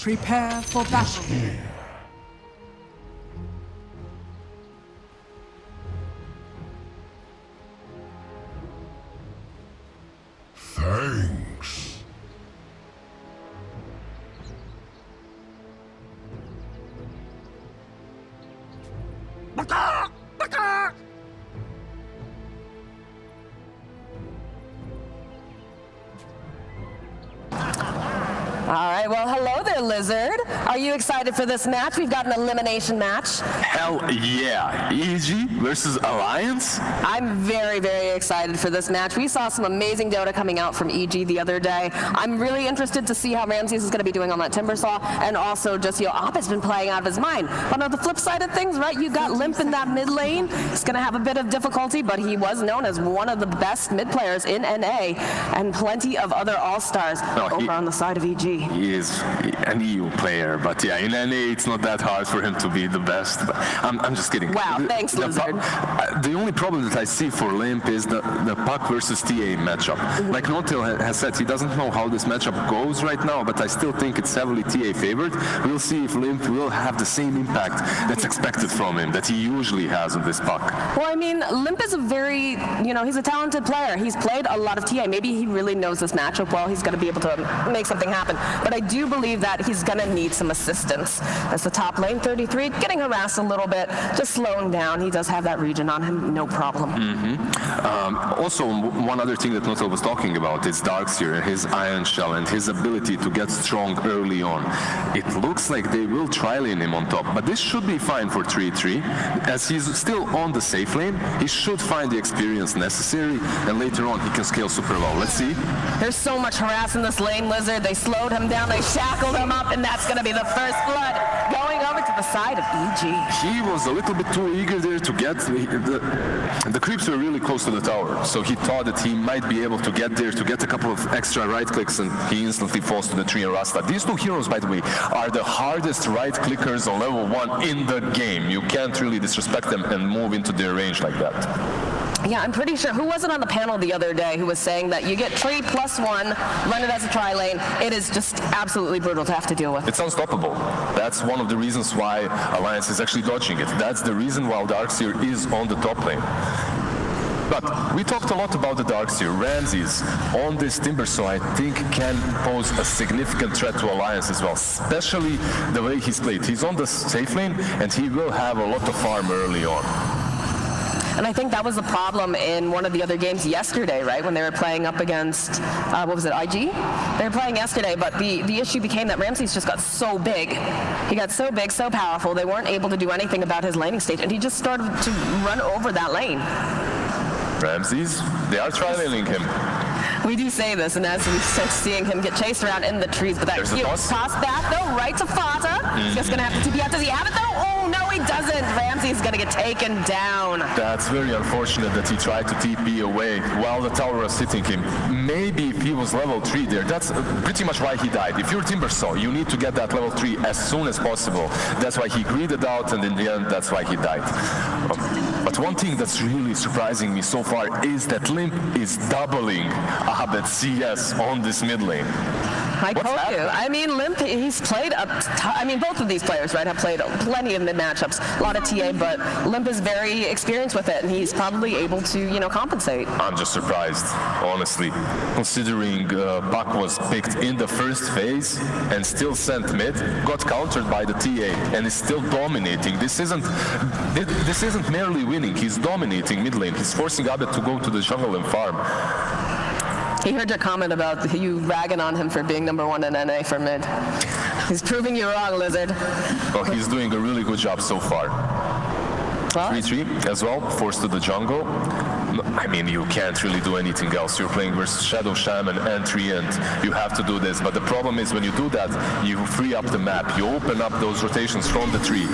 Prepare for battle. Thanks. All right, well, hello there, Lizard. Are you excited for this match? We've got an elimination match. Hell yeah. EG versus Alliance? I'm very, very excited for this match. We saw some amazing Dota coming out from EG the other day. I'm really interested to see how Ramses is going to be doing on that Timbersaw, and also just, Op has been playing out of his mind. But on the flip side of things, right, you got Limp in that mid lane. He's going to have a bit of difficulty, but he was known as one of the best mid players in NA, and plenty of other all-stars over on the side of EG. He is an EU player, but yeah, in NA it's not that hard for him to be the best. But I'm just kidding. Wow, thanks, Lizard. The only problem that I see for Limp is the Puck versus TA matchup. Like Notil has said, he doesn't know how this matchup goes right now, but I still think it's heavily TA favored. We'll see if Limp will have the same impact that's expected from him that he usually has with this Puck. Well, I mean, Limp is a very, he's a talented player. He's played a lot of TA. Maybe he really knows this matchup well. He's going to be able to make something happen. But I do believe that he's going to need some assistance. As the top lane, 33, getting harassed a little bit, just slowing down. He does have that region on him, no problem. Also, one other thing that Notil was talking about is Darkseer, his Iron Shell, and his ability to get strong early on. It looks like they will tri-lane him on top, but this should be fine for 3-3. As he's still on the safe lane, he should find the experience necessary, and later on he can scale super low. Let's see. There's so much harass in this lane, Lizard. They slowed him down, they shackled him up, and that's going to be the first blood going over to the side of EG. He was a little bit too eager there to get the creeps were really close to the tower, so he thought that he might be able to get there to get a couple of extra right clicks, and he instantly falls to the tree and Rasta. These two heroes, by the way, are the hardest right clickers on level 1 in the game. You can't really disrespect them and move into their range like that. Yeah, I'm pretty sure. Who was it on the panel the other day who was saying that you get tree +1, run it as a tri-lane. It is just absolutely brutal to have to deal with. It's unstoppable. That's one of the reasons why Alliance is actually dodging it. That's the reason why Darkseer is on the top lane. But we talked a lot about the Darkseer. Ramses on this Timbersaw, I think, can pose a significant threat to Alliance as well, especially the way he's played. He's on the safe lane, and he will have a lot of farm early on. And I think that was the problem in one of the other games yesterday, right? When they were playing up against, what was it, IG? They were playing yesterday, but the issue became that Ramses just got so big. He got so big, so powerful, they weren't able to do anything about his laning stage, and he just started to run over that lane. Ramses, they are tri-laning him. We do say this, and as we start seeing him get chased around in the trees, but that cute toss back, though, right to Fata. He's just going to have to TP out. Does he have it, though? Oh, no, he doesn't. Ramsey's going to get taken down. That's very unfortunate that he tried to TP away while the tower was hitting him. Maybe if he was level 3 there, that's pretty much why he died. If you're Timbersaw, you need to get that level 3 as soon as possible. That's why he greeded out, and in the end, that's why he died. But one thing that's really surprising me so far is that Limp is doubling Abed CS on this mid lane. I told you. I mean, Limp, he's played both of these players, right, have played plenty of mid matchups, a lot of TA, but Limp is very experienced with it, and he's probably able to, compensate. I'm just surprised, honestly, considering Buck was picked in the first phase and still sent mid, got countered by the TA, and is still dominating. This isn't merely winning, he's dominating mid lane. He's forcing Abed to go to the jungle and farm. He heard your comment about you ragging on him for being #1 in NA for mid. He's proving you wrong, Lizard. Well, he's doing a really good job so far. 3-3 as well, forced to the jungle. I mean, you can't really do anything else. You're playing versus Shadow Shaman and Tree, and you have to do this. But the problem is when you do that, you free up the map. You open up those rotations from the tree.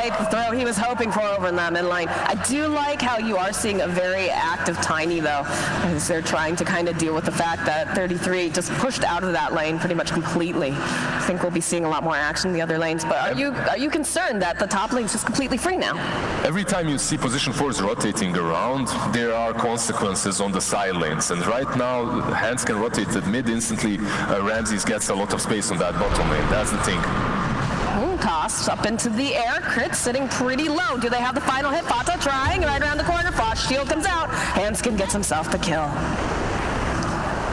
quite the throw he was hoping for over in that mid lane. I do like how you are seeing a very active Tiny, though, as they're trying to kind of deal with the fact that 33 just pushed out of that lane pretty much completely. I think we'll be seeing a lot more action in the other lanes, but are you concerned that the top lane's just completely free now? Every time you see position 4s rotating around, there are consequences on the side lanes, and right now, Hands can rotate at mid instantly. Ramses gets a lot of space on that bottom lane. That's the thing. Tossed up into the air. Crit sitting pretty low. Do they have the final hit? Fata trying right around the corner. Frost shield comes out. Hanskin gets himself the kill.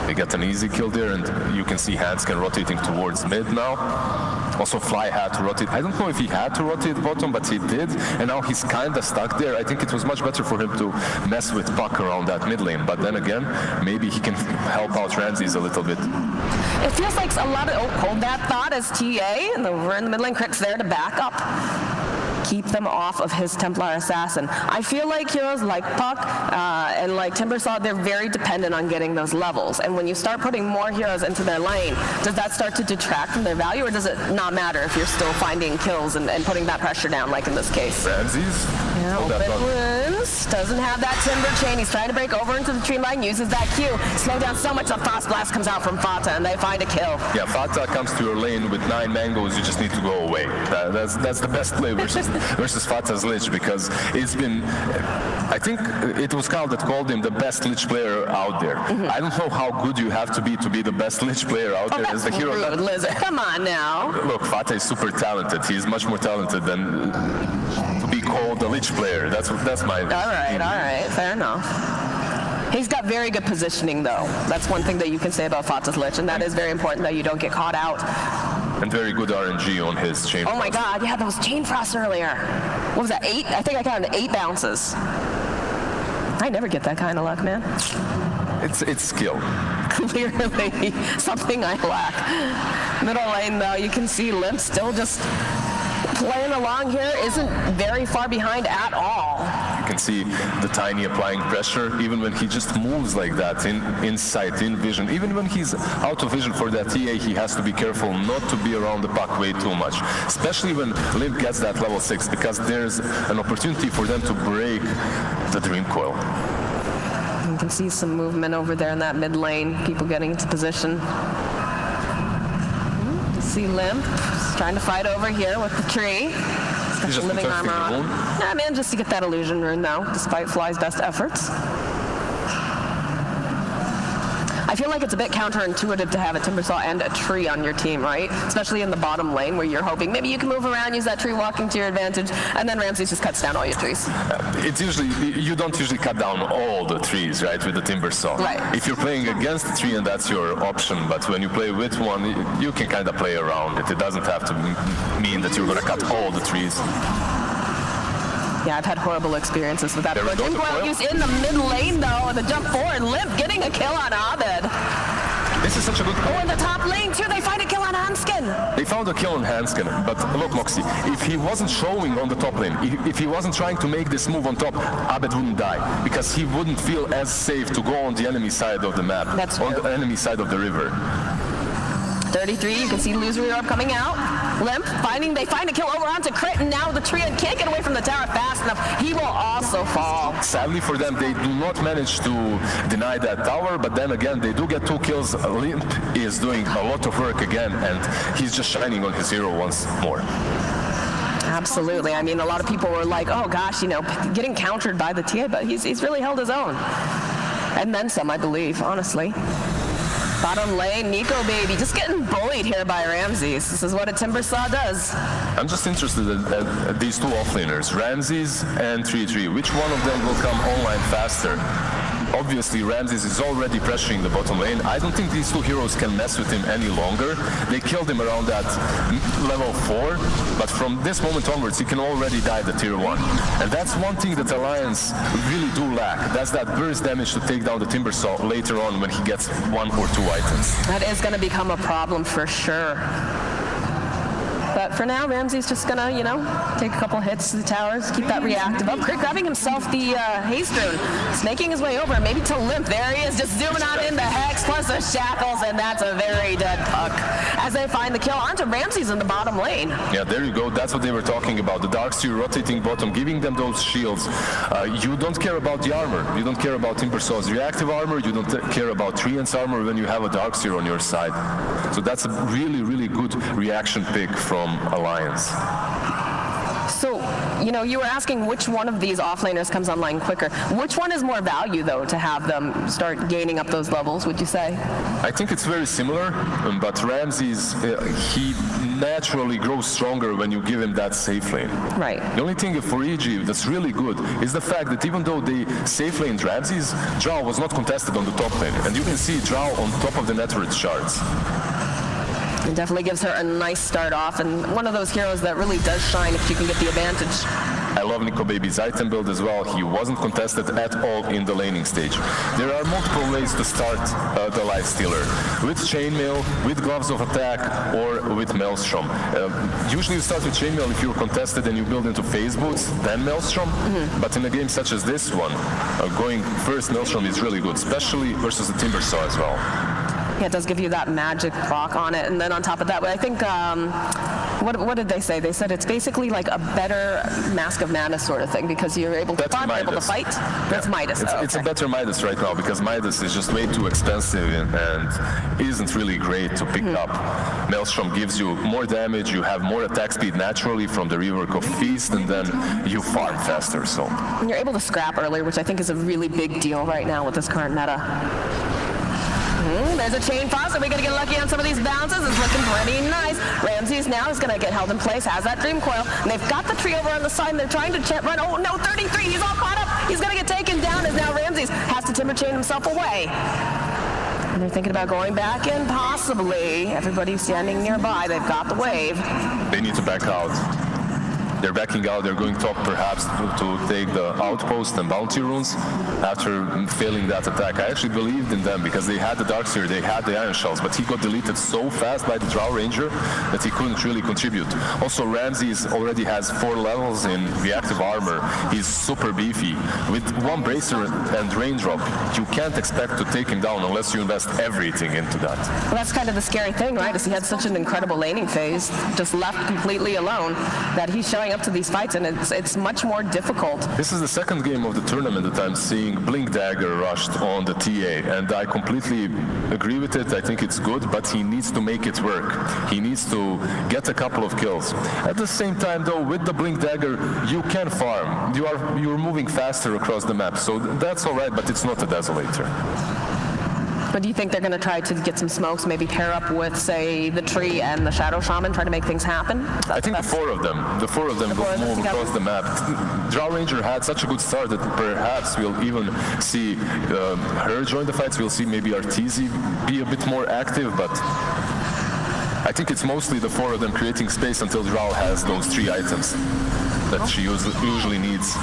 They get an easy kill there, and you can see Hanskin rotating towards mid now. Also, Fly had to rotate. I don't know if he had to rotate bottom, but he did, and now he's kind of stuck there. I think it was much better for him to mess with Puck around that mid lane, but then again, maybe he can help out Ramses a little bit. It feels like a lot of, hold that thought as TA, and over in the mid lane, Crit's there to back up. Keep them off of his Templar Assassin. I feel like heroes like Puck and like Timbersaw, they're very dependent on getting those levels. And when you start putting more heroes into their lane, does that start to detract from their value, or does it not matter if you're still finding kills and putting that pressure down, like in this case? Ramses? Yeah, open wounds. Doesn't have that Timber chain. He's trying to break over into the tree line, uses that Q. Slow down so much, the Frost Blast comes out from Fata, and they find a kill. Yeah, Fata comes to your lane with 9 mangoes, you just need to go away. That's the best play versus Fata's Lich, because it's been, I think it was Kyle that called him the best Lich player out there. I don't know how good you have to be the best Lich player out there as the hero. Rude, Lizard. Come on now. Look, Fata is super talented. He's much more talented than to be called a Lich player. That's my All right, fair enough. He's got very good positioning, though. That's one thing that you can say about Fata's Lich, and that is very important that you don't get caught out. And very good RNG on his chain. Oh my god, yeah, that was chain frost earlier. What was that, 8? I think I counted 8 bounces. I never get that kind of luck, man. It's skill. Clearly, something I lack. Middle lane, though, you can see Limp still just playing along here, isn't very far behind at all. You can see the Tiny applying pressure, even when he just moves like that, in sight, in vision. Even when he's out of vision for that TA, he has to be careful not to be around the puck way too much. Especially when Limp gets that level 6, because there's an opportunity for them to break the Dream Coil. You can see some movement over there in that mid lane, people getting into position. You see Limp trying to fight over here with the tree. He's just living armor on. Nah, man, just to get that illusion rune though, despite Fly's best efforts. I feel like it's a bit counterintuitive to have a Timbersaw and a tree on your team, right? Especially in the bottom lane where you're hoping maybe you can move around, use that tree walking to your advantage, and then Ramses just cuts down all your trees. It's usually, you don't usually cut down all the trees, right, with the Timbersaw. Right. If you're playing against the tree, and that's your option, but when you play with one, you can kind of play around it. It doesn't have to mean that you're going to cut all the trees. Yeah, I've had horrible experiences with that. But use in the mid lane, though, and the jump forward, Limp getting a kill on Abed. This is such a good call. Oh, in the top lane, too, they find a kill on Hanskin. They found a kill on Hanskin, but look, Moxie, if he wasn't showing on the top lane, if he wasn't trying to make this move on top, Abed wouldn't die, because he wouldn't feel as safe to go on the enemy side of the map, That's on true. the enemy side of the river. 33, you can see Illusory Orb coming out. Limp, they find a kill over onto Crit, and now the tree can't get away from the tower fast enough. He will also fall. Sadly for them, they do not manage to deny that tower, but then again, they do get 2 kills. Limp is doing a lot of work again, and he's just shining on his hero once more. Absolutely. I mean, a lot of people were like, oh gosh, getting countered by the TA, but he's really held his own. And then some, I believe, honestly. Bottom lane, Nico baby, just getting bullied here by Ramses. This is what a Timbersaw does. I'm just interested at these 2 offlaners, Ramses and 3-3. Which one of them will come online faster? Obviously, Ramses is already pressuring the bottom lane. I don't think these 2 heroes can mess with him any longer. They killed him around that level 4, but from this moment onwards, he can already die the tier 1. And that's one thing that Alliance really do lack. That's that burst damage to take down the Timbersaw later on when he gets 1 or 2 items. That is going to become a problem for sure. But for now, Ramsey's just gonna, you know, take a couple hits to the towers, keep that reactive up. Grabbing himself the haste rune, snaking his way over, maybe to limp. There he is, just zooming on in the Hex plus the shackles, and that's a very dead puck. As they find the kill onto Ramsey's in the bottom lane. Yeah, there you go. That's what they were talking about. The Darkseer rotating bottom, giving them those shields. You don't care about the armor. You don't care about Timbersaw's reactive armor. You don't care about Treant's armor when you have a Darkseer on your side. So that's a really, really good reaction pick from Alliance. So, you know, you were asking which one of these offlaners comes online quicker. Which one is more value, though, to have them start gaining up those levels, would you say? I think it's very similar, but Ramsey's, he naturally grows stronger when you give him that safe lane. Right. The only thing for EG that's really good is the fact that even though they safe laned Ramsey's, Drow was not contested on the top lane. And you can see Drow on top of the net worth charts. It definitely gives her a nice start off, and one of those heroes that really does shine if she can get the advantage. I love Nico Baby's item build as well. He wasn't contested at all in the laning stage. There are multiple ways to start the Lifestealer. With Chainmail, with Gloves of Attack, or with Maelstrom. Usually you start with Chainmail if you're contested and you build into phase boots, then Maelstrom. But in a game such as this one, going first Maelstrom is really good, especially versus the Timbersaw as well. Yeah, it does give you that magic proc on it, and then on top of that, I think, what did they say? They said it's basically like a better Mask of Madness sort of thing, because you're able to farm, able to fight. That's Midas. It's a better Midas right now, because Midas is just way too expensive and isn't really great to pick up. Maelstrom gives you more damage, you have more attack speed naturally from the rework of Feast, and then you farm faster. So and you're able to scrap earlier, which I think is a really big deal right now with this current meta. There's a chain frost. Are we going to get lucky on some of these bounces? It's looking pretty nice. Ramsey's now is going to get held in place, has that Dream Coil, and they've got the tree over on the side, and they're trying to run. Oh, no, 33. He's all caught up. He's going to get taken down as now Ramsey's has to Timber Chain himself away. And they're thinking about going back in, possibly. Everybody's standing nearby. They've got the wave. They need to back out. They're backing out, they're going top perhaps to take the outpost and bounty runes after failing that attack. I actually believed in them because they had the Darkseer, they had the Iron Shells, but he got deleted so fast by the Drow Ranger that he couldn't really contribute. Also, Ramsey's already has 4 levels in reactive armor. He's super beefy. With 1 Bracer and Raindrop, you can't expect to take him down unless you invest everything into that. Well, that's kind of the scary thing, right? Is he had such an incredible laning phase, just left completely alone, that he's showing up to these fights, and it's much more difficult. This is the second game of the tournament that I'm seeing Blink Dagger rushed on the TA, and I completely agree with it. I think it's good, but he needs to make it work. He needs to get a couple of kills. At the same time, though, with the Blink Dagger, you can farm. You're moving faster across the map, so that's all right, but it's not a Desolator. But do you think they're going to try to get some smokes, maybe pair up with, say, the Tree and the Shadow Shaman, try to make things happen? I think the four of them will move across the map. Drow Ranger had such a good start that perhaps we'll even see her join the fights. We'll see maybe Arteezy be a bit more active, but I think it's mostly the 4 of them creating space until Drow has those 3 items that she usually needs.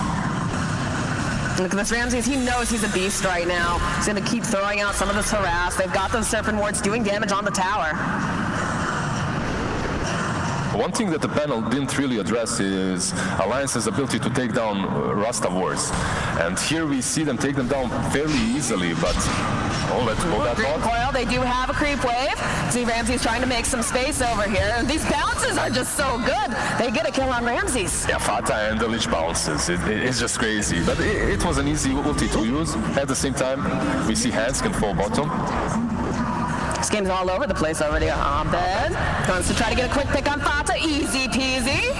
Look at this Ramsey, he knows he's a beast right now. He's going to keep throwing out some of this harass. They've got those Serpent Wards doing damage on the tower. One thing that the panel didn't really address is Alliance's ability to take down Rasta Wards. And here we see them take them down fairly easily, but let's hold that Green Coil, they do have a creep wave. See, Ramsey's trying to make some space over here. These bounces are just so good. They get a kill on Ramsey's. Yeah, Fata and the Lich bounces. It's just crazy. But it was an easy ulti to use. At the same time, we see Hands can fall bottom. This game's all over the place already. Abed wants to try to get a quick pick on Fata. Easy peasy.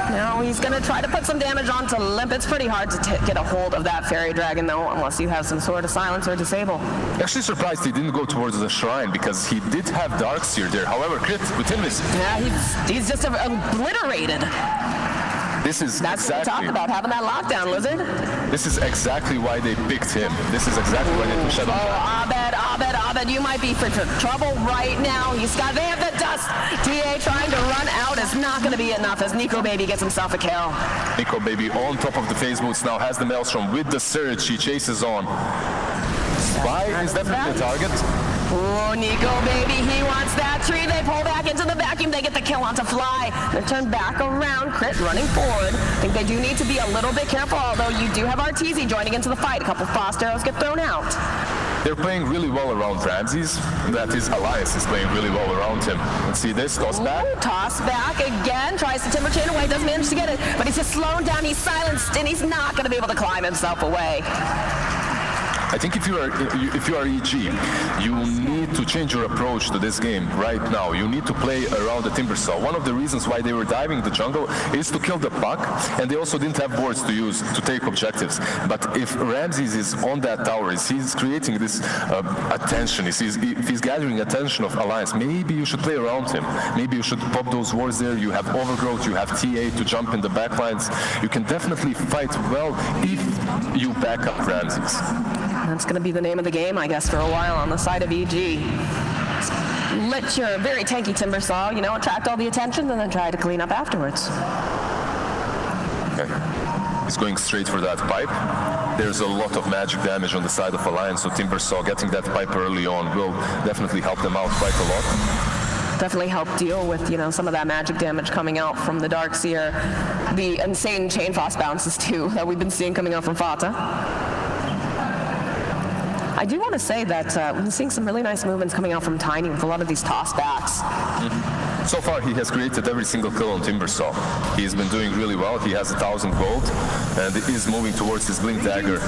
Now he's going to try to put some damage onto Limp. It's pretty hard to get a hold of that Fairy Dragon, though, unless you have some sort of silence or disable. Actually surprised he didn't go towards the shrine, because he did have Darkseer there. However, crit with Invis. Yeah, he's just obliterated. That's exactly what we talked about, having that lockdown, Lizard. This is exactly why they picked him. This is exactly why they took Shadow. Abed, you might be for trouble right now. They have the dust. TA trying to run out is not going to be enough as Nico Baby gets himself a kill. Nico Baby on top of the phase boots now, has the Maelstrom with the Surge. He chases on. Spy is definitely a target. Oh, Nico, baby, he wants that tree. They pull back into the vacuum. They get the kill onto Fly. They turn back around. Crit running forward. I think they do need to be a little bit careful, although you do have RTZ joining into the fight. A couple frost arrows get thrown out. They're playing really well around Ramses. That is, Alliance is playing really well around him. Let's see this, toss back. Ooh, toss back again, tries to timber chain away, doesn't manage to get it, but he's just slowed down, he's silenced, and he's not going to be able to climb himself away. I think if you are EG, you need to change your approach to this game right now. You need to play around the Timbersaw. One of the reasons why they were diving the jungle is to kill the puck, and they also didn't have boards to use to take objectives. But if Ramses is on that tower, if he's creating this attention, if he's gathering attention of Alliance, maybe you should play around him. Maybe you should pop those wards there. You have Overgrowth, you have TA to jump in the backlines. You can definitely fight well if you back up Ramses. That's going to be the name of the game, I guess, for a while on the side of EG. Let your very tanky Timbersaw, you know, attract all the attention and then try to clean up afterwards. Okay. He's going straight for that pipe. There's a lot of magic damage on the side of Alliance, so Timbersaw getting that pipe early on will definitely help them out quite a lot. Definitely help deal with, you know, some of that magic damage coming out from the Darkseer. The insane Chain Frost bounces, too, that we've been seeing coming out from Fata. I do want to say that we've been seeing some really nice movements coming out from Tiny with a lot of these tossbacks. So far, he has created every single kill on Timbersaw. He's been doing really well. He has 1,000 gold and is moving towards his Blink Dagger.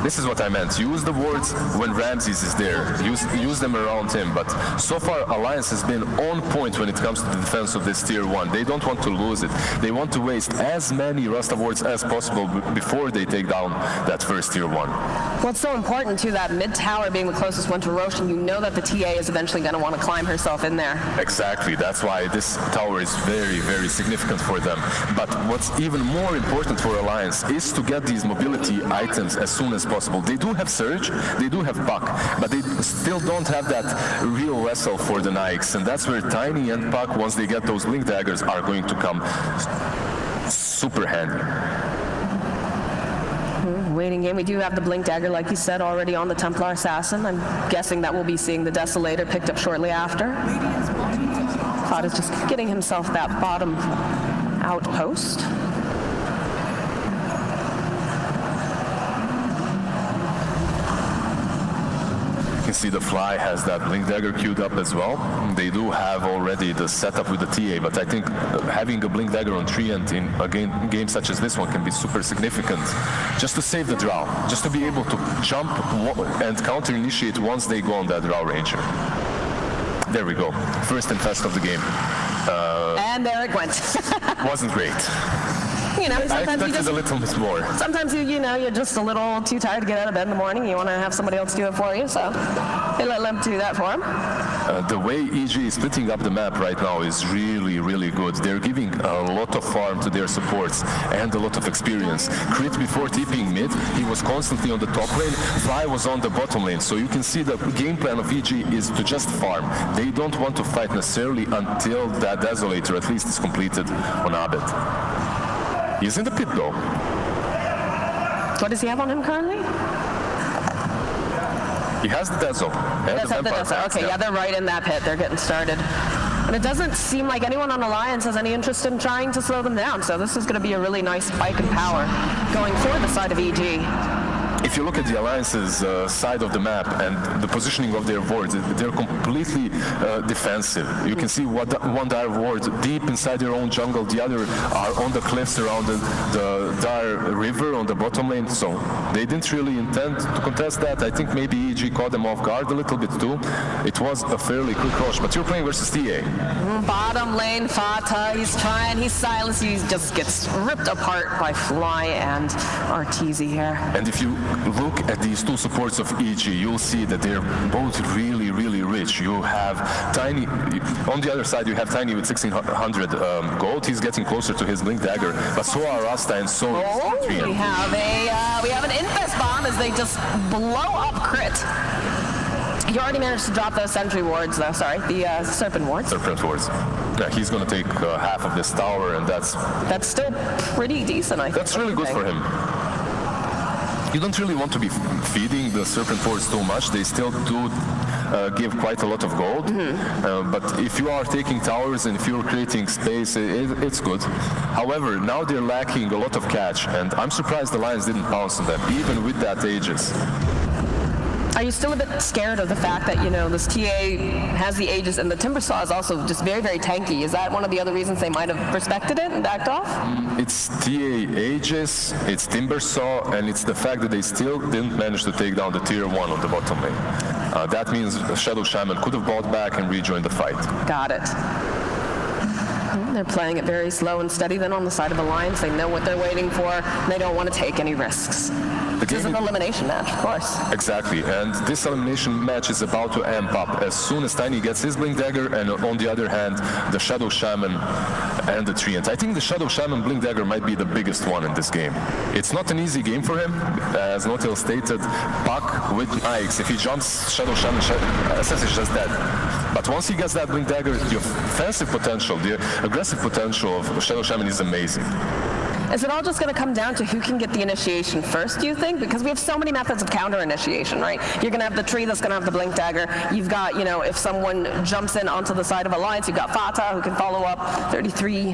This is what I meant. Use the wards when Ramses is there. Use them around him. But so far, Alliance has been on point when it comes to the defense of this tier 1. They don't want to lose it. They want to waste as many Rasta wards as possible before they take down that first tier 1. Well, it's so important, too, that mid-tower being the closest one to Roshan. You know that the TA is eventually going to want to climb herself in there. Exactly. That's why this tower is very, very significant for them. But what's even more important for Alliance is to get these mobility items as soon as possible. They do have Surge, they do have Puck, but they still don't have that real vessel for the Nikes, and that's where Tiny and Puck, once they get those Blink Daggers, are going to come super handy. Waiting game. We do have the Blink Dagger, like you said, already on the Templar Assassin. I'm guessing that we'll be seeing the Desolator picked up shortly after. Cloud is just getting himself that bottom outpost. You can see the Fly has that Blink Dagger queued up as well. They do have already the setup with the TA, but I think having a Blink Dagger on Treant in a game such as this one can be super significant. Just to save the draw, just to be able to jump and counter-initiate once they go on that draw ranger. There we go. First infest of the game. And there it went. Wasn't great. You know, I expected a little bit more. Sometimes you're just a little too tired to get out of bed in the morning. You want to have somebody else do it for you, so they let them do that for him. The way EG is splitting up the map right now is really, really good. They're giving a lot of farm to their supports and a lot of experience. Crit before TPing mid, he was constantly on the top lane. Fly was on the bottom lane. So you can see the game plan of EG is to just farm. They don't want to fight necessarily until that Desolator at least is completed on Abed. He's in the pit though. What does he have on him currently? He has the Deso. Okay, yeah, they're right in that pit. They're getting started. And it doesn't seem like anyone on Alliance has any interest in trying to slow them down. So this is going to be a really nice spike in power going for the side of EG. If you look at the Alliance's side of the map and the positioning of their wards, they're completely defensive. You can see one dire ward deep inside their own jungle, the other are on the cliffs around the dire river on the bottom lane, so they didn't really intend to contest that. I think maybe EG caught them off guard a little bit too. It was a fairly quick rush, but you're playing versus TA. Bottom lane, Fata, he's trying, he's silenced, he just gets ripped apart by Fly and Arteezy here. And if you look at these two supports of EG, you'll see that they're both really, really rich. You have Tiny, on the other side you have Tiny with 1600 gold. He's getting closer to his Blink Dagger, but so are Rasta and so is Treant. We have an Infest Bomb as they just blow up Crit. You already managed to drop those sentry wards though, sorry, the Serpent wards. Serpent wards. Yeah, he's going to take half of this tower, and that's still pretty decent, I think. That's really good for him. You don't really want to be feeding the Serpent wards too much. They still do give quite a lot of gold. But if you are taking towers and if you're creating space, it's good. However, now they're lacking a lot of catch, and I'm surprised the Lions didn't pounce on them, even with that Aegis. Are you still a bit scared of the fact that, you know, this TA has the Aegis and the Timbersaw is also just very, very tanky? Is that one of the other reasons they might have respected it and backed off? It's TA Aegis, it's Timbersaw, and it's the fact that they still didn't manage to take down the tier 1 on the bottom lane. That means Shadow Shaman could have bought back and rejoined the fight. Got it. They're playing it very slow and steady then on the side of Alliance. They know what they're waiting for, and they don't want to take any risks. This is an elimination match, of course. Exactly, and this elimination match is about to amp up as soon as Tiny gets his Blink Dagger, and on the other hand, the Shadow Shaman and the Treant. I think the Shadow Shaman Blink Dagger might be the biggest one in this game. It's not an easy game for him, as Notil stated. Puck with Nikes, if he jumps Shadow Shaman, Assassin is just dead. But once he gets that Blink Dagger, the offensive potential, the aggressive potential of Shadow Shaman is amazing. Is it all just going to come down to who can get the initiation first, do you think? Because we have so many methods of counter initiation, right? You're going to have the tree that's going to have the Blink Dagger. You've got, you know, if someone jumps in onto the side of Alliance, you've got Fata who can follow up 33.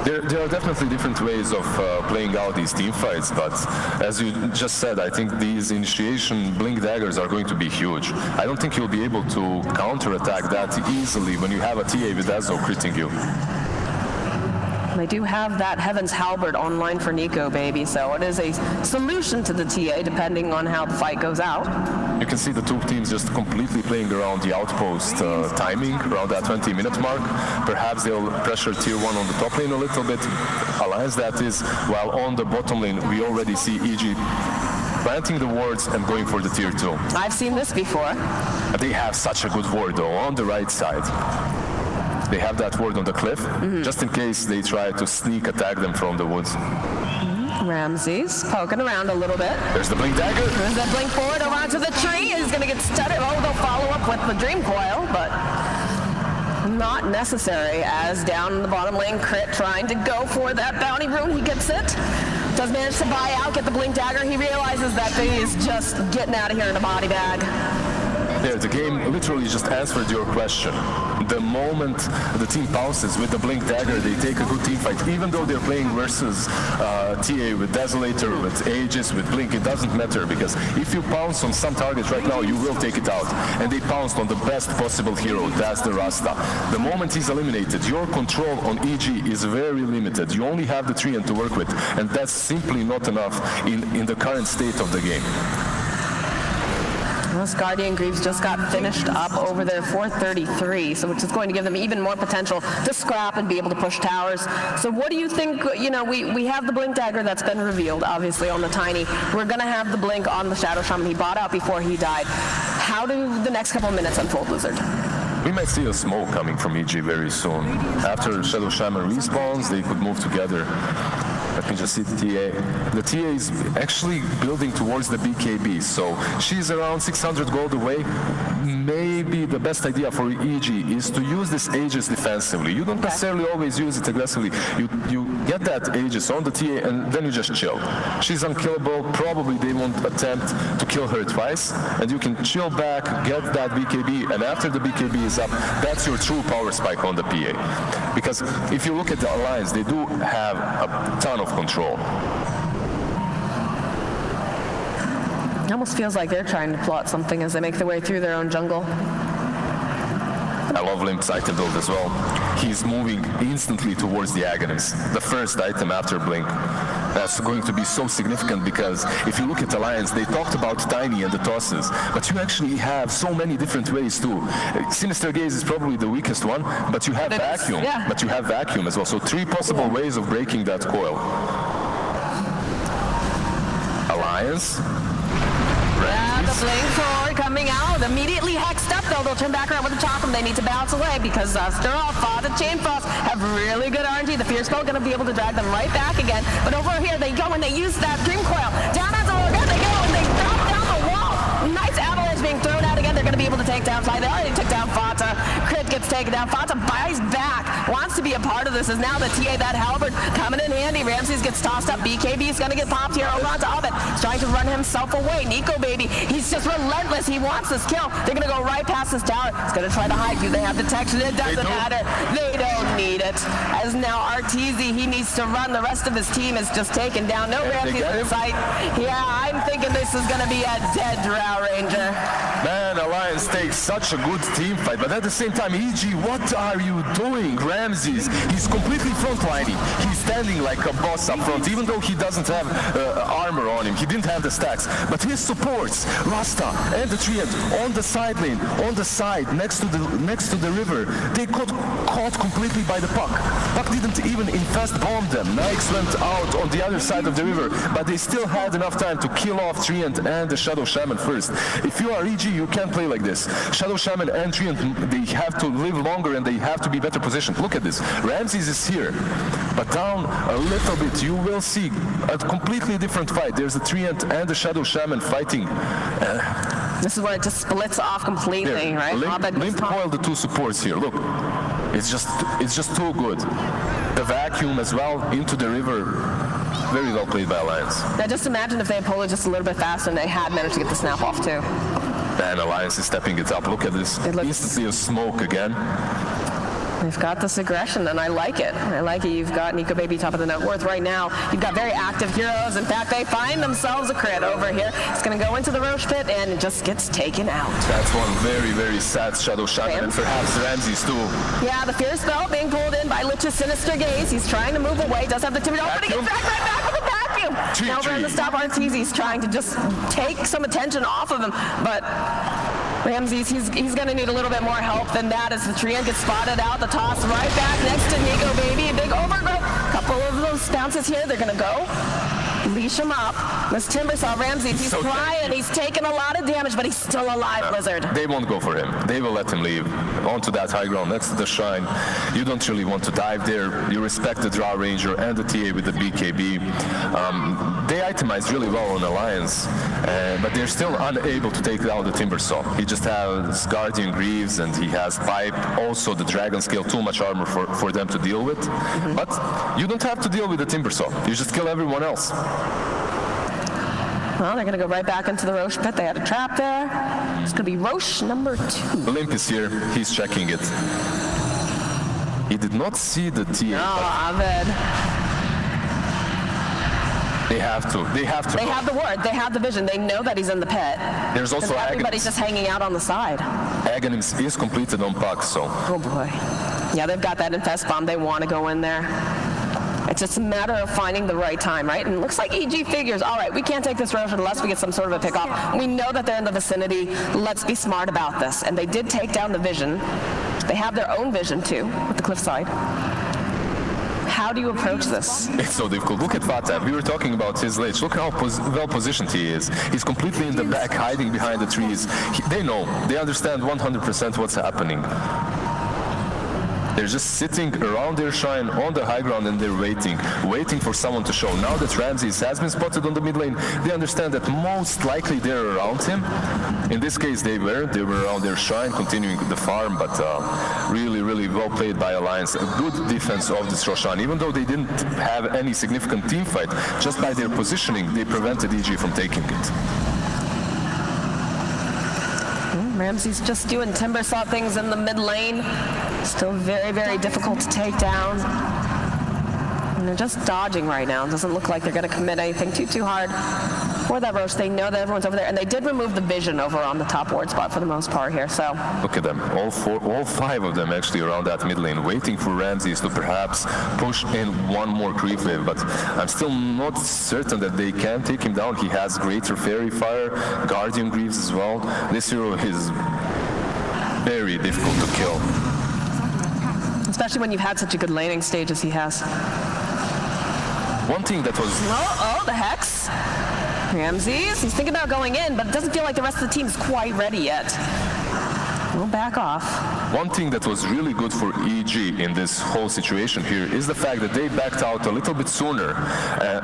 There are definitely different ways of playing out these team fights, but as you just said, I think these initiation Blink Daggers are going to be huge. I don't think you'll be able to counter-attack that easily when you have a TA with Ezo critting you. They do have that Heaven's Halberd online for Nico, baby, so it is a solution to the TA depending on how the fight goes out. You can see the two teams just completely playing around the outpost timing, around that 20-minute mark. Perhaps they'll pressure tier 1 on the top lane a little bit, Alliance that is, while on the bottom lane we already see EG planting the wards and going for the tier 2. I've seen this before. They have such a good ward though, on the right side. They have that ward on the cliff, just in case they try to sneak attack them from the woods. Ramses poking around a little bit. There's the Blink Dagger. There's that Blink forward over onto the tree. He's going to get studded. Oh, they'll follow up with the Dream Coil, but not necessary, as down in the bottom lane, Crit trying to go for that bounty rune. He gets it. Does manage to buy out, get the Blink Dagger. He realizes that he is just getting out of here in a body bag. There, the game literally just answered your question. The moment the team pounces with the Blink Dagger, they take a good team fight. Even though they're playing versus TA with Desolator, with Aegis, with Blink, it doesn't matter, because if you pounce on some targets right now, you will take it out. And they pounced on the best possible hero, that's the Rasta. The moment he's eliminated, your control on EG is very limited. You only have the Treant to work with, and that's simply not enough in the current state of the game. Those Guardian Greaves just got finished up over there for 33, so which is going to give them even more potential to scrap and be able to push towers. So what do you think, you know, we have the Blink Dagger that's been revealed, obviously, on the Tiny. We're going to have the Blink on the Shadow Shaman he bought out before he died. How do the next couple of minutes unfold, Blizzard? We might see a smoke coming from EG very soon. After Shadow Shaman respawns, they could move together. Let me just see the TA. The TA is actually building towards the BKB, so she's around 600 gold away. Maybe the best idea for EG is to use this Aegis defensively. You don't necessarily always use it aggressively. You get that Aegis on the TA and then you just chill. She's unkillable. Probably they won't attempt to kill her twice, and you can chill back, get that BKB, and after the BKB is up, that's your true power spike on the PA. Because if you look at the Alliance, they do have a ton of control. It almost feels like they're trying to plot something as they make their way through their own jungle. I love Limp's item build as well. He's moving instantly towards the Agonist, the first item after Blink. That's going to be so significant, because if you look at Alliance, they talked about Tiny and the tosses, but you actually have so many different ways too. Sinister Gaze is probably the weakest one, but you have Vacuum. Yeah. But you have Vacuum as well, so 3 possible ways of breaking that coil. Alliance. Yeah, the Blink forward coming out, immediately hexed up though. They'll turn back around with the top and they need to bounce away, because after all, Fada Chainfrost have really good RNG. The Fierce Bow going to be able to drag them right back again. But over here they go and they use that Dream Coil. Down as a they go and they drop down the wall. Nice avalanche being thrown out again. They're going to be able to take down Fly. They already took down Fata. Crit gets taken down. Fata buys back, wants to be a part of this. Is now the TA, that halberd coming in handy. Ramses gets tossed up. BKB is going to get popped here over onto Abed. He's trying to run himself away. Nico baby, he's just relentless. He wants this kill. They're going to go right past this tower. He's going to try to hide. Do they have detection? It doesn't matter. They don't need it. As now Arteezy, he needs to run. The rest of his team is just taken down. No Ramses in sight. Yeah, I'm thinking this is going to be a dead Drow Ranger. Man, Alliance takes such a good team fight, but at the same time, EG, what are you doing? Ramses, he's completely frontlining. He's standing like a boss up front, even though he doesn't have armor on him. He didn't have the stacks, but his supports, Rasta and the Treant, on the side lane, on the side, next to the river, they got caught completely by the puck. Puck didn't even infest bomb them. Nikes went out on the other side of the river, but they still had enough time to kill off Treant and the Shadow Shaman first. If you are EG, you can't play like this. Shadow Shaman and Treant, they have to live longer and they have to be better positioned. Look at this. Ramses is here, but down a little bit, you will see a completely different fight. There's the Treant and the Shadow Shaman fighting. This is where it just splits off completely, right? Limp coil the two supports here. Look, it's just too good. The vacuum as well into the river. Very well played by Alliance. Now just imagine if they had pulled it just a little bit faster and they had managed to get the snap off too. And Alliance is stepping it up. Look at this. Instantly a smoke again. They've got this aggression, and I like it. I like it. You've got Nico Baby top of the net worth right now. You've got very active heroes. In fact, they find themselves a crit over here. It's going to go into the Roche pit, and it just gets taken out. That's one very, very sad Shadow Shaman, and perhaps Ramses too. Yeah, the Fear Spell being pulled in by Lich's Sinister Gaze. He's trying to move away. Does have the timid open. He gets back with the vacuum. Now we're in the stop. Arteezy's trying to just take some attention off of him, but Ramses, he's going to need a little bit more help than that as the Treant gets spotted out. The toss right back next to Nico Baby. A big overgrowth. Couple of those bounces here. They're going to go. Leash him up. This Timber saw Ramses. He's crying. He's taking a lot of damage, but he's still alive, Blizzard. They won't go for him. They will let him leave onto that high ground next to the shrine. You don't really want to dive there. You respect the Drow Ranger and the TA with the BKB. They itemized really well on Alliance, but they're still unable to take out the Timber Saw. He just has Guardian Greaves and he has Pipe. Also, the Dragon Scale, too much armor for them to deal with. But you don't have to deal with the Timber Saw. You just kill everyone else. Well, they're going to go right back into the Roche pit. They had a trap there. It's going to be Roche number 2. Limp is here. He's checking it. He did not see the TA. Oh, Abed. They have to. They have the word. They have the vision. They know that he's in the pit. There's also everybody's just hanging out on the side. Aghanim is completed on puck, so. Oh boy. Yeah, they've got that infest bomb. They want to go in there. It's just a matter of finding the right time, right? And it looks like EG figures, all right, we can't take this Roche unless we get some sort of a pickoff. We know that they're in the vicinity. Let's be smart about this. And they did take down the vision. They have their own vision, too, with the cliffside. How do you approach this? It's so difficult. Look at Fata. We were talking about his ledge. Look how well positioned he is. He's completely in the back, hiding behind the trees. They know. They understand 100% what's happening. They're just sitting around their shrine on the high ground and they're waiting for someone to show. Now that Ramses has been spotted on the mid lane, they understand that most likely they're around him. In this case, they were around their shrine, continuing the farm, but really, really well played by Alliance. A good defense of this Roshan. Even though they didn't have any significant team fight, just by their positioning, they prevented EG from taking it. Ramses just doing Timber Saw things in the mid lane. Still very, very difficult to take down. And they're just dodging right now. It doesn't look like they're going to commit anything too hard for that Roche. They know that everyone's over there. And they did remove the vision over on the top ward spot for the most part here. So look at them. All 5 of them actually around that mid lane, waiting for Ramses to perhaps push in one more creep wave. But I'm still not certain that they can take him down. He has greater Fairy Fire, Guardian Greaves as well. This hero is very difficult to kill. Especially when you've had such a good laning stage as he has. One thing that was... Oh, the Hex. Ramses, he's thinking about going in, but it doesn't feel like the rest of the team's quite ready yet. We'll back off. One thing that was really good for EG in this whole situation here is the fact that they backed out a little bit sooner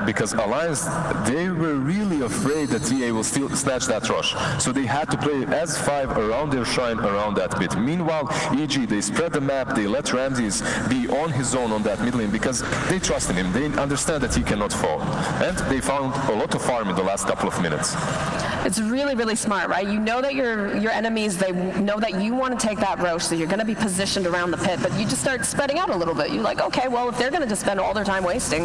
because Alliance, they were really afraid that TA will still snatch that rush. So they had to play S5 around their shrine around that bit. Meanwhile, EG, they spread the map, they let Ramses be on his own on that mid lane because they trust in him. They understand that he cannot fall. And they found a lot of farm in the last couple of minutes. It's really, really smart, right? You know that your enemies, they know that you want to take that Roche, so you're going to be positioned around the pit, but you just start spreading out a little bit. You're like, okay, well, if they're going to just spend all their time wasting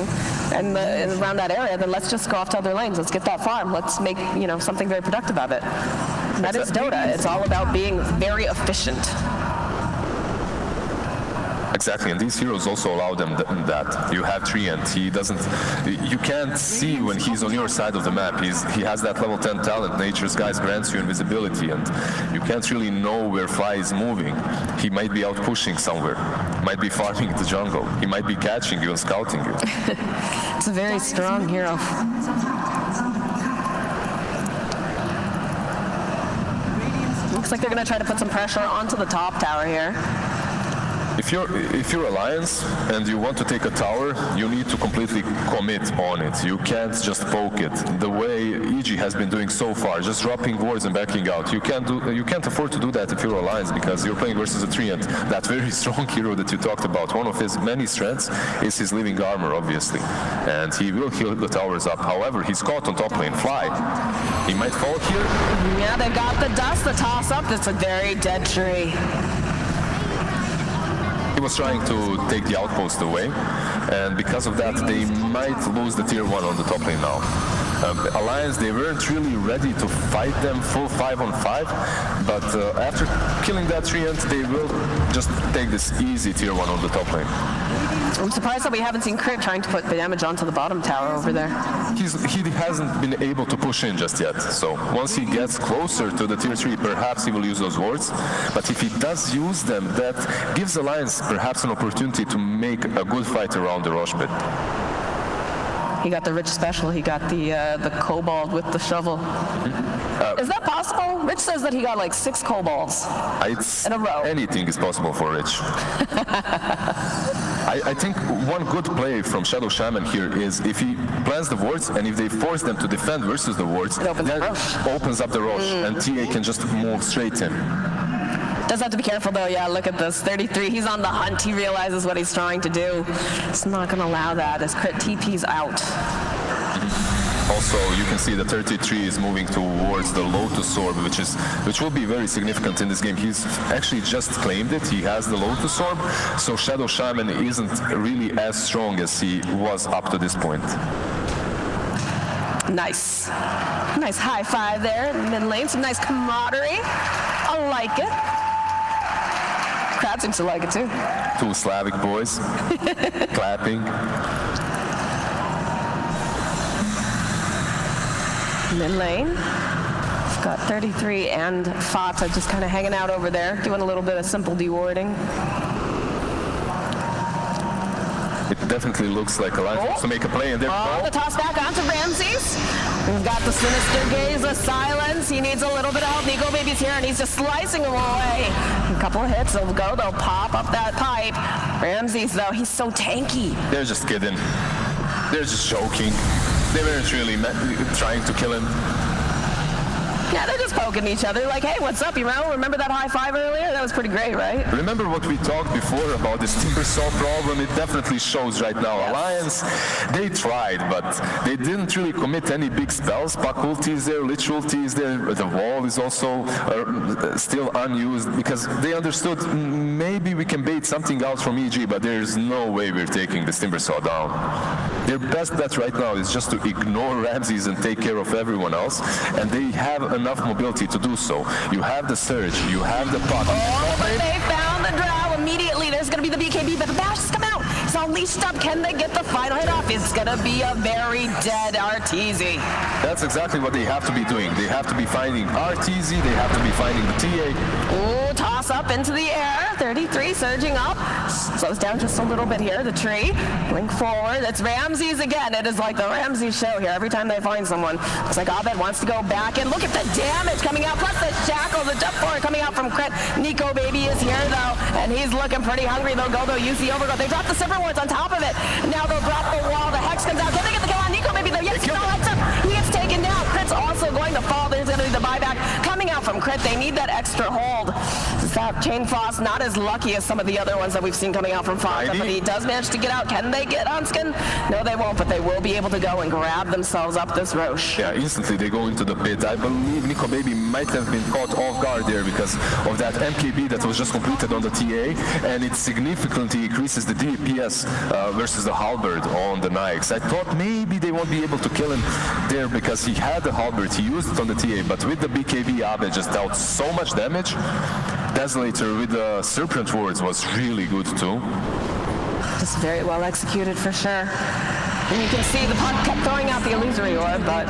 and around that area, then let's just go off to other lanes. Let's get that farm. Let's make, something very productive of it. And that is Dota. It's all about being very efficient. Exactly, and these heroes also allow them that. You have Treant, he doesn't, you can't see when he's on your side of the map. He has that level 10 talent, Nature's Guise grants you invisibility, and you can't really know where Fly is moving. He might be out pushing somewhere, might be farming the jungle, he might be catching you and scouting you. It's a very strong hero. Looks like they're going to try to put some pressure onto the top tower here. If you're Alliance and you want to take a tower, you need to completely commit on it. You can't just poke it. The way EG has been doing so far, just dropping wards and backing out. You can't afford to do that if you're Alliance because you're playing versus a Treant, that very strong hero that you talked about. One of his many strengths is his living armor, obviously, and he will heal the towers up. However, he's caught on top lane. Fly, he might fall here. Yeah, they've got the dust, the toss up. It's a very dead tree. He was trying to take the outpost away, and because of that, they might lose the tier 1 on the top lane now. Alliance, they weren't really ready to fight them full 5-on-5, but after killing that Treant, they will just take this easy tier 1 on the top lane. I'm surprised that we haven't seen Crit trying to put the damage onto the bottom tower over there. He hasn't been able to push in just yet, so once he gets closer to the tier 3, perhaps he will use those wards, but if he does use them, that gives Alliance perhaps an opportunity to make a good fight around the Roche pit. He got the Rich special. He got the Kobold with the shovel. Is that possible? Rich says that he got like 6 Kobolds in a row. Anything is possible for Rich. I think one good play from Shadow Shaman here is if he plants the wards and if they force them to defend versus the wards, that opens up the Roche and TA can just move straight in. Does have to be careful though. Yeah, look at this. 33. He's on the hunt. He realizes what he's trying to do. He's not going to allow that as Crit TP's out. Also, you can see that 33 is moving towards the Lotus Orb, which will be very significant in this game. He's actually just claimed it. He has the Lotus Orb, so Shadow Shaman isn't really as strong as he was up to this point. Nice. Nice high five there in mid lane. Some nice camaraderie. I like it. Crowd seems to like it too. 2 Slavic boys clapping. Mid lane. We've got 33 and Fata just kind of hanging out over there, doing a little bit of simple dewarding. It definitely looks like Alliance wants to make a play, and the toss back onto Ramses. We've got the Sinister Gaze, the Silence. He needs a little bit of help. Nico Baby's here, and he's just slicing him away. A couple of hits, they'll pop up that pipe. Ramses, though, he's so tanky. They're just kidding. They're just joking. They weren't really trying to kill him. Yeah, they're just poking each other like, hey, what's up, remember that high five earlier? That was pretty great, right? Remember what we talked before about this Timbersaw problem? It definitely shows right now. Yes. Alliance, they tried, but they didn't really commit any big spells. Puck ulti is there, Lich ulti is there, the wall is also still unused because they understood maybe we can bait something else from EG, but there's no way we're taking this Timbersaw down. Their best bet right now is just to ignore Ramses and take care of everyone else, and they have enough mobility to do so. You have the Surge, you have the Puck. Oh, but they found the Drow immediately. There's going to be the BKB, but the Bash has come out. is unleashed up. Can they get the final hit off? It's going to be a very dead Arteezy. That's exactly what they have to be doing. They have to be finding Arteezy, they have to be finding the TA. Ooh, toss up into the air. 33 surging up. Slows down just a little bit here. The tree. Blink forward. It's Ramses again. It is like the Ramses show here. Every time they find someone. Looks like Abed wants to go back and look at the damage coming out. Plus the shackle, the jump forward coming out from Crit. Nico Baby is here though, and he's looking pretty hungry. They'll go, they'll use the overgrowth. They drop the Silver Wards on top of it. Now they'll drop the wall. The Hex comes out. Can they get the kill on Nico Baby though? Yes, no, Hex up. He gets taken down. Crit's also going to fall. There's going to be the buyback coming out from Crit. They need that extra hold. That Chain Frost not as lucky as some of the other ones that we've seen coming out from Frost, but he does manage to get out. Can they get on Skin? No, they won't, but they will be able to go and grab themselves up this Roche. Yeah, instantly they go into the pit. I believe Nico Baby might have been caught off guard there because of that MKB that was just completed on the TA, and it significantly increases the DPS versus the Halberd on the Nikes. I thought maybe they won't be able to kill him there because he had the Halberd, he used it on the TA, but with the BKB, Abe just dealt so much damage. Desolator with the Serpent Wards was really good too. Just very well executed for sure. And you can see the puck kept throwing out the Illusory Orb, but...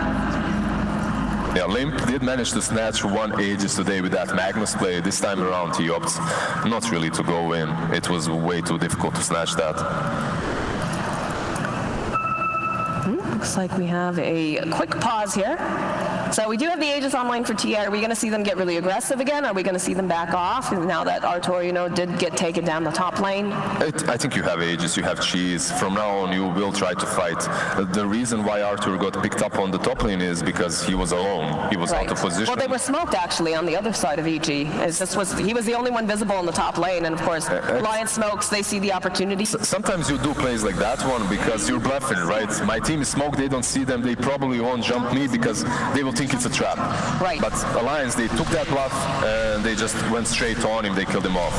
Yeah, Limp did manage to snatch one Aegis today with that Magnus play. This time around he opts not really to go in. It was way too difficult to snatch that. Looks like we have a quick pause here. So we do have the Aegis online for TA. Are we going to see them get really aggressive again? Are we going to see them back off now that Artur, did get taken down the top lane? I think you have Aegis, you have Cheese. From now on, you will try to fight. The reason why Artur got picked up on the top lane is because he was alone. He was out of position. Well, they were smoked actually on the other side of EG. He was the only one visible in the top lane, and of course, Lion smokes. They see the opportunity. Sometimes you do plays like that one because you're bluffing, right? My team is smoked. They don't see them. They probably won't jump me because they will think it's a trap. Right. But Alliance, they took that bluff and they just went straight on him. They killed him off.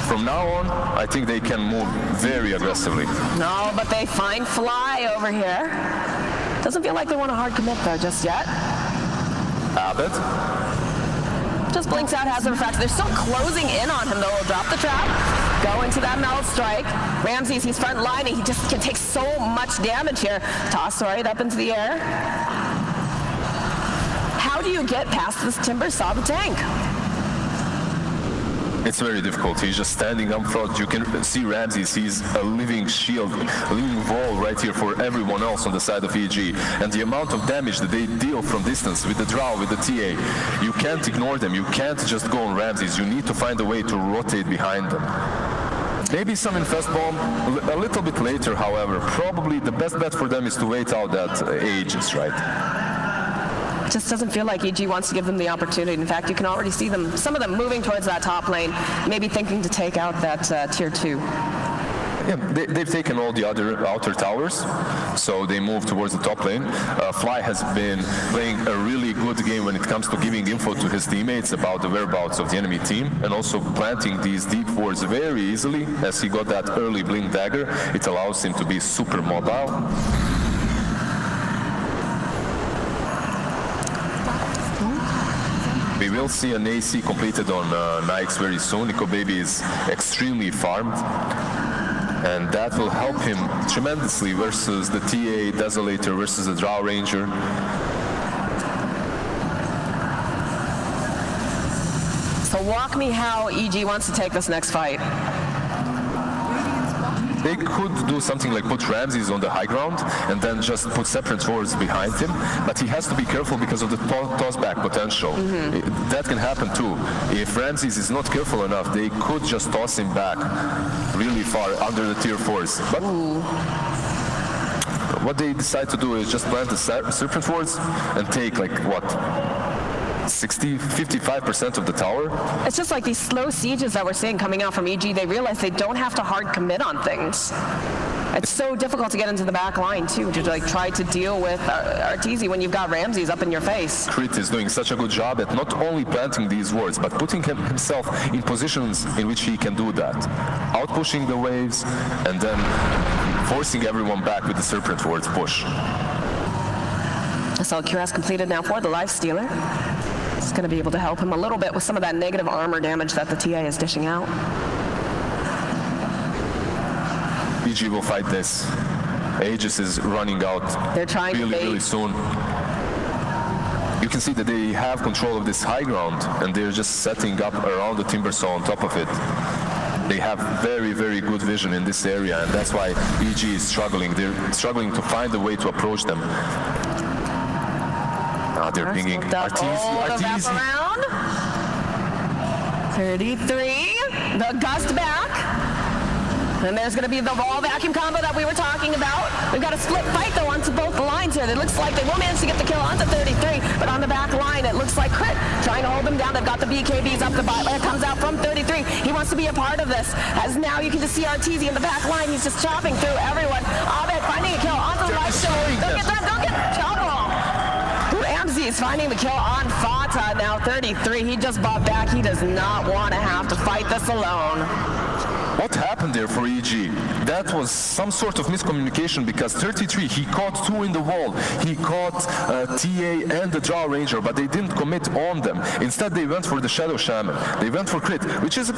From now on, I think they can move very aggressively. No, but they find Fly over here. Doesn't feel like they want a hard commit though just yet. Abed. Just blinks out Hazard Effect. They're still closing in on him though. He'll drop the trap, go into that Meld Strike. Ramses, he's front lining. He just can take so much damage here. Toss right up into the air. How do you get past this Timber Saw the tank? It's very difficult. He's just standing up front. You can see Ramses. He's a living shield, a living wall right here for everyone else on the side of EG. And the amount of damage that they deal from distance with the Drow, with the TA, you can't ignore them. You can't just go on Ramses. You need to find a way to rotate behind them. Maybe some Infest Bomb a little bit later, however. Probably the best bet for them is to wait out that Aegis, right? Just doesn't feel like EG wants to give them the opportunity. In fact, you can already see them, some of them moving towards that top lane, maybe thinking to take out that tier 2. Yeah, they've taken all the other outer towers, so they move towards the top lane. Fly has been playing a really good game when it comes to giving info to his teammates about the whereabouts of the enemy team, and also planting these deep wards very easily. As he got that early blink dagger, it allows him to be super mobile. We will see an AC completed on Nikes very soon. Nico Baby is extremely farmed, and that will help him tremendously versus the TA Desolator versus the Drow Ranger. So walk me how EG wants to take this next fight. They could do something like put Ramses on the high ground and then just put separate swords behind him, but he has to be careful because of the toss-back potential. That can happen too. If Ramses is not careful enough, they could just toss him back really far under the tier 4s. But what they decide to do is just plant the serpent wards and take like what? 55% of the tower. It's just like these slow sieges that we're seeing coming out from EG. They realize they don't have to hard commit on things. It's so difficult to get into the back line too, to like try to deal with Arteezy when you've got Ramses up in your face. Crit is doing such a good job at not only planting these wards, but putting himself in positions in which he can do that. Out-pushing the waves and then forcing everyone back with the serpent wards push. So Cuirass completed now for the Lifestealer. It's going to be able to help him a little bit with some of that negative armor damage that the TA is dishing out. EG will fight this. Aegis is running out They're trying to bait. really soon. You can see that they have control of this high ground, and they're just setting up around the timber saw on top of it. They have very, very good vision in this area, and that's why EG is struggling. They're struggling to find a way to approach them. Now they're pinging. Arteezy. 33. The gust back. And there's going to be the wall vacuum combo that we were talking about. We've got a split fight, though, onto both lines here. It looks like they will manage to get the kill onto 33, but on the back line, it looks like Crit trying to hold them down. They've got the BKBs up the bot. It comes out from 33. He wants to be a part of this, as now you can just see Arteezy in the back line. He's just chopping through everyone. Abed finding a kill onto the right shoulder. Don't get that, don't get trouble. Ramsey is finding the kill on Fata, now 33. He just bought back. He does not want to have to fight this alone. What happened there for EG? That was some sort of miscommunication, because 33, he caught two in the wall. He caught TA and the Draw Ranger, but they didn't commit on them. Instead, they went for the Shadow Shaman. They went for Crit, which is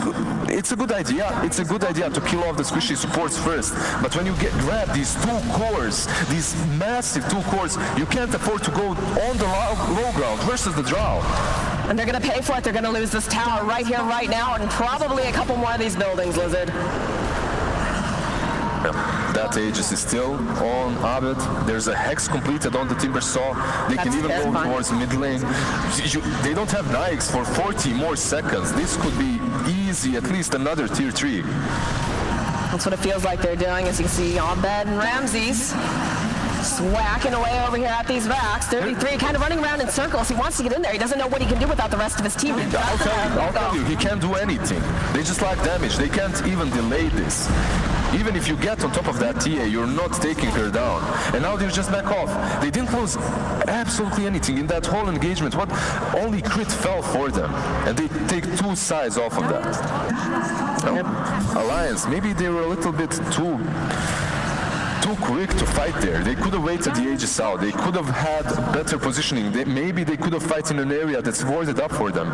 it's a good idea. It's a good idea to kill off the squishy supports first. But when you grab these two cores, these massive two cores, you can't afford to go on the low ground versus the Draw. And they're going to pay for it. They're going to lose this tower right here, right now, and probably a couple more of these buildings, Lizard. That Aegis is still on Abed. There's a Hex completed on the Timber Saw. They can even go towards mid lane. They don't have Nikes for 40 more seconds. This could be easy, at least another tier 3. That's what it feels like they're doing, as you can see Abed and Ramses whacking away over here at these racks. 33 kind of running around in circles. He wants to get in there. He doesn't know what he can do without the rest of his team. I'll tell you, he can't do anything. They just lack damage. They can't even delay this. Even if you get on top of that TA, you're not taking her down. And now they're just back off. They didn't lose absolutely anything in that whole engagement. What only Crit fell for them. And they take two sides off of that. Alliance, maybe they were a little bit too quick to fight there. They could have waited the Aegis out. They could have had better positioning. Maybe they could have fight in an area that's warded up for them.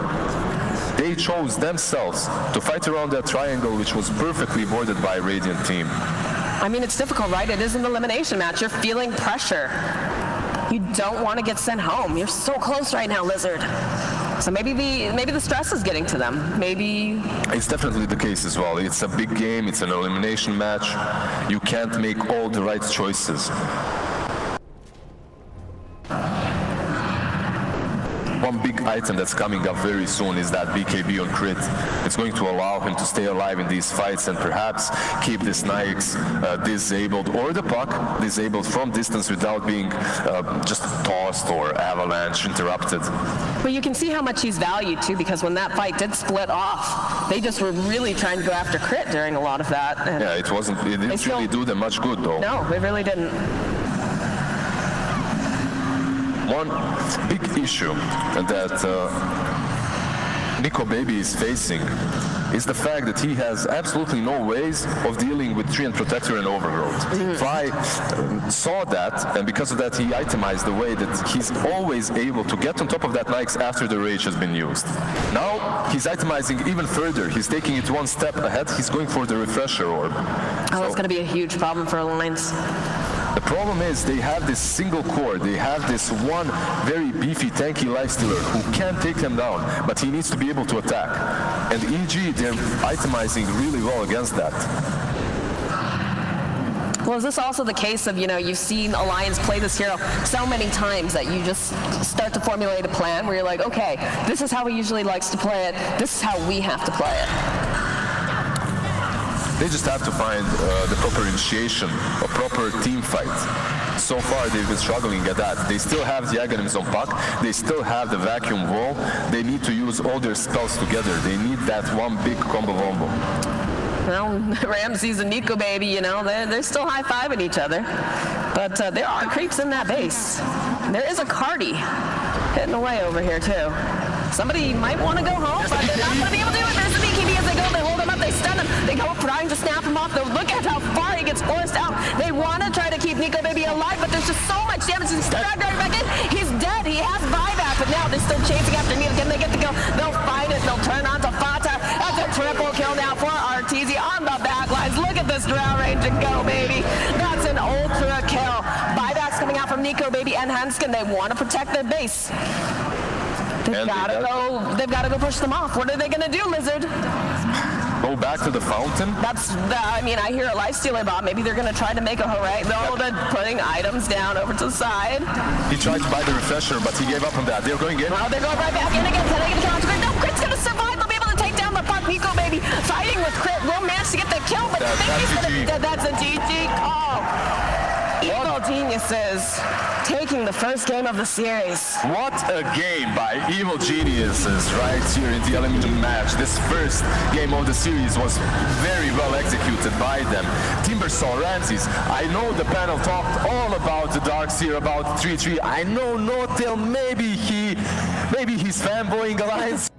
They chose themselves to fight around that triangle, which was perfectly boarded by a Radiant team. I mean, it's difficult, right? It is an elimination match. You're feeling pressure. You don't want to get sent home. You're so close right now, Lizard. So maybe the stress is getting to them. Maybe it's definitely the case as well. It's a big game. It's an elimination match. You can't make all the right choices. One big item that's coming up very soon is that BKB on Crit. It's going to allow him to stay alive in these fights and perhaps keep this Nikes disabled, or the puck disabled from distance without being just tossed or avalanche interrupted. But you can see how much he's valued too, because when that fight did split off, they just were really trying to go after Crit during a lot of that. Yeah, it didn't really do them much good though. No, it really didn't. One big issue that Nico Baby is facing is the fact that he has absolutely no ways of dealing with Treant Protector and Overgrowth. Fly saw that, and because of that he itemized the way that he's always able to get on top of that Nikes after the Rage has been used. Now he's itemizing even further. He's taking it one step ahead. He's going for the Refresher Orb. Oh, it's going to be a huge problem for Alliance. The problem is they have this single core. They have this one very beefy, tanky lifestealer who can take them down, but he needs to be able to attack. And EG, they're itemizing really well against that. Well, is this also the case of, you've seen Alliance play this hero so many times that you just start to formulate a plan where you're like, okay, this is how he usually likes to play it. This is how we have to play it. They just have to find the proper initiation, a proper team fight. So far, they've been struggling at that. They still have the Aghanims on puck. They still have the vacuum wall. They need to use all their spells together. They need that one big combo wombo. Well, Ramses and Nico Baby, they're still high-fiving each other. But there are creeps in that base. There is a Cardi hitting away over here, too. Somebody might want to go home, but they're not going to be able to do it. There's the BKB as they go. They hold him up. They stun him. They go trying to snap him off. Look at how far he gets forced out. They want to try to keep Nico Baby alive, but there's just so much damage. He's dragged right back in. He's dead. He has buyback, but now they're still chasing after Nico. Can they get the kill? They'll find it. They'll turn on to Fata. That's a triple kill now for Arteezy on the back lines. Look at this just round range and go, baby. That's an ultra kill. Buybacks coming out from Nico, baby, and Hanskin. They want to protect their base. They've got to go push them off. What are they going to do, Lizard? Go back to the fountain? I mean, I hear a lifestealer bot. Maybe they're going to try to make a hooray. No, they're putting items down over to the side. He tried to buy the refresher, but he gave up on that. They're going in. Oh, they're going right back in again. Can they get the counter? No, Crit's going to survive. They'll be able to take down the Puck Nico, baby. Fighting with Crit. Will manage to get the kill, but I think he's going to be dead. That's a GG call. Evil Geniuses taking the first game of the series. What a game by Evil Geniuses right here in the elimination match. This first game of the series was very well executed by them. Timbersaw, Ramses, I know the panel talked all about the Darks here, about 3-3. I know Notail, maybe he's fanboying Alliance